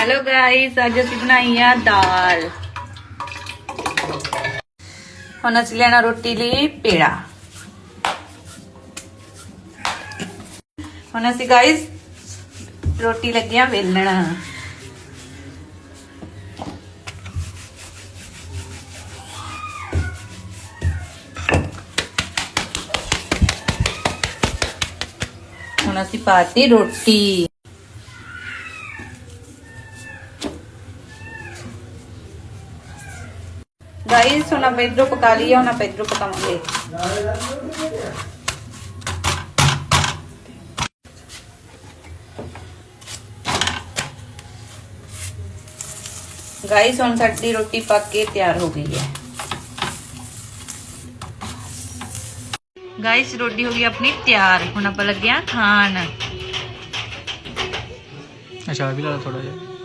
Hello guys, अज असीं बनाई आ दाल। हुण असीं लेना रोटी लई पेड़ा। हुण असीं गाइस रोटी लगे वेलण। हुण असीं पाती रोटी। गाइस हुण आप इधरों पका लिया, हुण आप इधरों पकावांगे। गाइस हुण साडी रोटी पक के तैयार हो गई है। गाइस रोटी हो गई अपनी तैयार, हुण आप लगे खान। अच्छा भी ला थोड़ा जिहा।